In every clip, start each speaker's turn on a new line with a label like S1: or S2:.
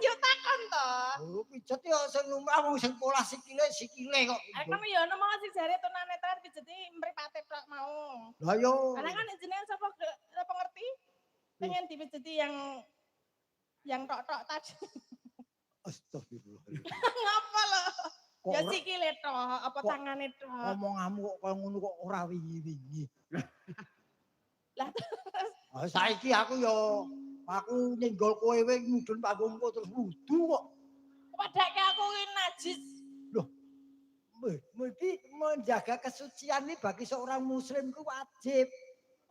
S1: yo takon to.
S2: Oh, pijet yo sing lumrah wong sing pola sikile kok.
S1: Kamu yo ngomong sing jare tunanetra pijeti mripate tok mau.
S2: Lah yo.
S1: Karena kan jenengan sapa ngerti? Pengen dipijeti yang tok-tok tadi.
S2: Astagfirullah.
S1: Ngapa lho? Ya sikile tok, apa tangane tok.
S2: Omonganmu kok kaya ngono kok ora wingi-wingi.
S1: Lah terus
S2: Saiki aku nyenggol kowe ngudun panggungku terus wudu kok.
S1: padake aku ki najis.
S2: Loh. Mesti menjaga kesucian ini bagi seorang muslim itu wajib.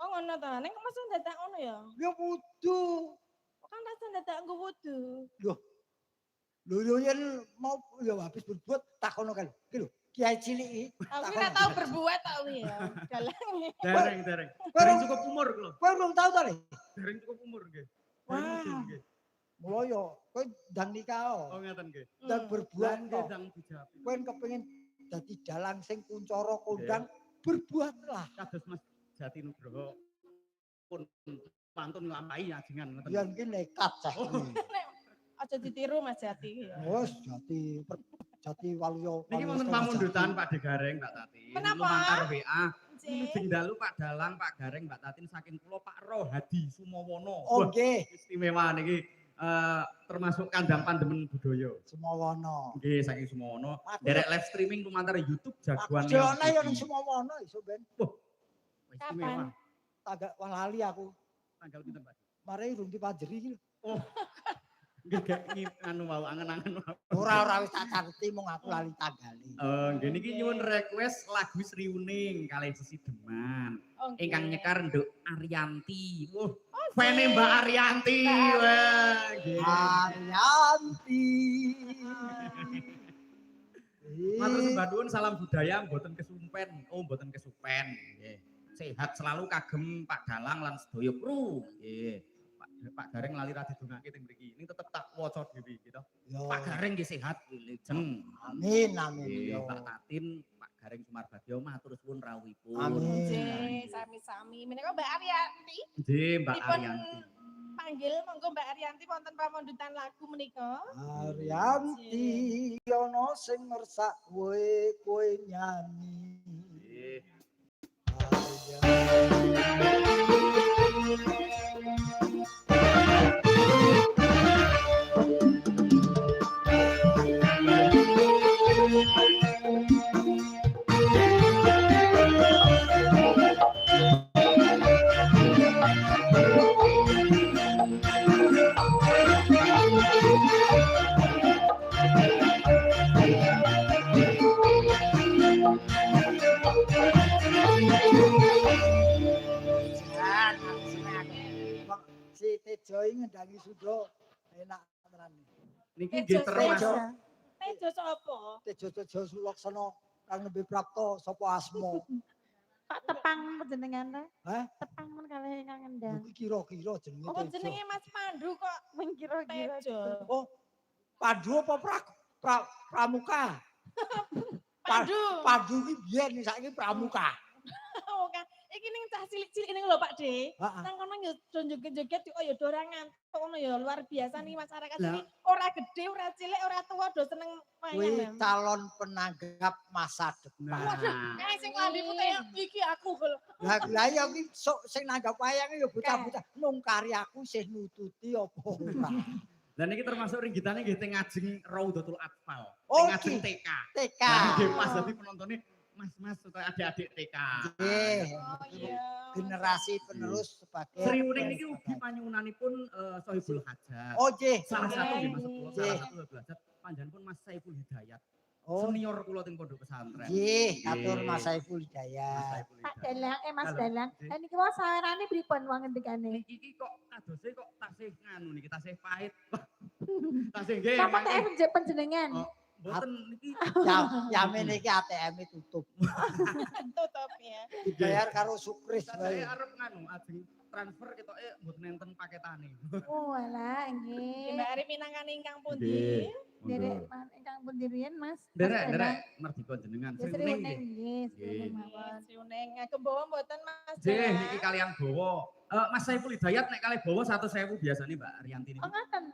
S1: Oh ngono to. Ning kok mesti dadak ngono ya?
S2: Ya wudu.
S1: Kan rasa dadak nggo wudu.
S2: Lho yen mau ya habis berbuat takono kan. Iki lho, kiai cilik iki.
S1: Aku ora tau berbuat tau ya. Dalange.
S3: Dereng. Dereng cukup umur lho.
S2: Kowe belum tahu to, Le?
S3: Dereng cukup umur nggih.
S2: Wah. Mula ya kowe ndang nikah.
S3: Oh ngeten nggih.
S2: Dan berbuat
S3: nggih ndang dijapi.
S2: Kowe kepengin dadi dalang sing kuncara kondang berbuatlah.
S3: Kados Mas Jati Nugroho pun pantun nglampahi ajengan ngoten.
S2: Ya iki nekat cah.
S1: Aja ditiru Mas Jati.
S2: Wes Jati Waluyo.
S3: Niki wonten pamundutan Pak Degareng Mbak Tati.
S1: Kenapa?
S3: Lumantar WA. Wilujeng dalu Pak Dalang, Pak Gareng, Mbak Tatin saking kula Pak Rohadi Sumawana.
S2: Oh nggih.
S3: Istimewa niki termasuk kandang pandemen budaya.
S2: Sumawana.
S3: Nggih saking Sumawana. Derek live streaming lumantar YouTube jagoan.
S2: Aku yo ning Sumawana iso ben.
S3: Istimewa.
S2: Agak lali aku.
S3: Tanggal pinten Pak?
S2: Mare urung dipajeri iki lho.
S3: Oh. Nggih anu mau angen-angen.
S2: Ora wis tak carti mung aku lali tanggale.
S3: Nggih niki nyuwun request lagu Sriuning kalih Sisi Deman. Ingkang nyekar Nduk Ariyanti. Fene Mbak Ariyanti. Wah, nggih.
S2: Ariyanti.
S3: Matur sembah nuwun salam budaya mboten kesumpen. Oh, mboten kesupen. Nggih. Sehat selalu kagem Pak Dalang lan sedaya kru. Nggih. Pak Gareng lali ra didongake teng mriki. Ini tetep tak waca dhewe gitu. Pak Gareng nggih sehat lejeng.
S2: Amin.
S3: Nggih, Pak Tatin, Pak Gareng Sumarbagyo matur suwun rawuhipun.
S1: Nggih, sami-sami. Menika Mbak Ariyanti.
S3: Nggih, Mbak Ariyanti.
S1: Panggil monggo Mbak Ariyanti wonten pamundutan lagu menika.
S2: Ariyanti ana sing ngersak kowe nyanyi.
S3: Nggih.
S2: Si Tejo iki ngendangi Sudha enak tenan.
S3: Niki nggih termasuk
S1: Tejo sapa?
S2: Tejo Sulaksana kang nembe prapta sapa asma.
S4: Pak Tepang jenengane.
S2: Hah?
S4: Tepang men kalih ingkang ngendang.
S2: Iki kira-kira jenenge
S1: Oh
S2: Tejo.
S1: jenenge Mas Pandu kok
S4: Men kira-kira.
S1: Tejo.
S2: Oh, Pandu apa Pramuka?
S1: Pandu.
S2: Pandu iki biyen saiki Pramuka.
S1: Oh kan. Iki ning cah cilik-cilik ning lho Pak De.
S2: Heeh.
S1: Nang kono yo joget-joget oh yo ora ngantuk ngono yo luar biasa nih masyarakat
S3: Lah.
S1: ini ora gede, ora cilik, ora tua do seneng
S2: Kuwi
S1: wayang.
S2: calon penanggap masa depan.
S1: Waduh, kae sing lambe putih iki aku lho.
S2: Lah ya iki sok sing nanggap wayang ya bocah-bocah nung karyaku isih nututi apa ora.
S3: Dan ini termasuk ringgitane nggih teng ngajeng Raudatul Atfal.
S2: Oh,
S3: Teng ngajeng
S2: iki.
S3: TK.
S2: TK.
S3: Nah, nggih pas dadi penontonnya mas-mas atau adik-adik TK.
S2: Nggih.
S1: Oh iya.
S2: Generasi penerus sebagai
S3: Sriuning niki ugi panyuwunanipun Sohibul Hajat.
S2: Oh nggih.
S3: Salah satu nggih Mas kula, salah
S2: Nggih.
S3: satu belajar panjenenganipun Mas Saiful Hidayat.
S2: Oh
S3: Senior kula teng pondok pesantren.
S2: nggih, atur
S3: Nggih.
S2: Mas Saiful
S3: Mas
S2: Hidayat.
S3: Saiful
S4: Pak
S3: Hidayat.
S4: Dalang, Mas
S3: Halo.
S4: Dalang.
S3: Nggih.
S4: Lah niki wae sawerane pripun wong ngendikane?
S3: Iki kok kadose kok tasih nganu niki tasih pahit. Tasih nggih.
S4: Sama
S3: mangke.
S4: TM panjenengan.
S3: Oh, mboten niki
S2: Yamin iki ATM tutup.
S1: Tutup ya.
S2: Dibayar karo Sukris
S3: saya
S2: wae.
S3: arep nganu ajeng transfer ketoke mboten enten paketane.
S4: Oh alah
S1: Mbak
S4: nggih.
S1: Ari pinangan ingkang
S3: Nggih.
S1: pundi?
S4: Derek ingkang pundirian Mas.
S3: Derek merdeka jenengan
S4: Sri
S3: Sriuning
S4: Uning
S3: nggih.
S4: nggih. Sri Uning mawon.
S1: Siuneng ngagem bawa mboten Mas.
S3: Nggih
S1: Dalang?
S3: niki kalian bawa. Mas Saiful Hidayat nek kalih bawa 100.000 biasane Mbak Ariyanti niki.
S4: Oh ngaten.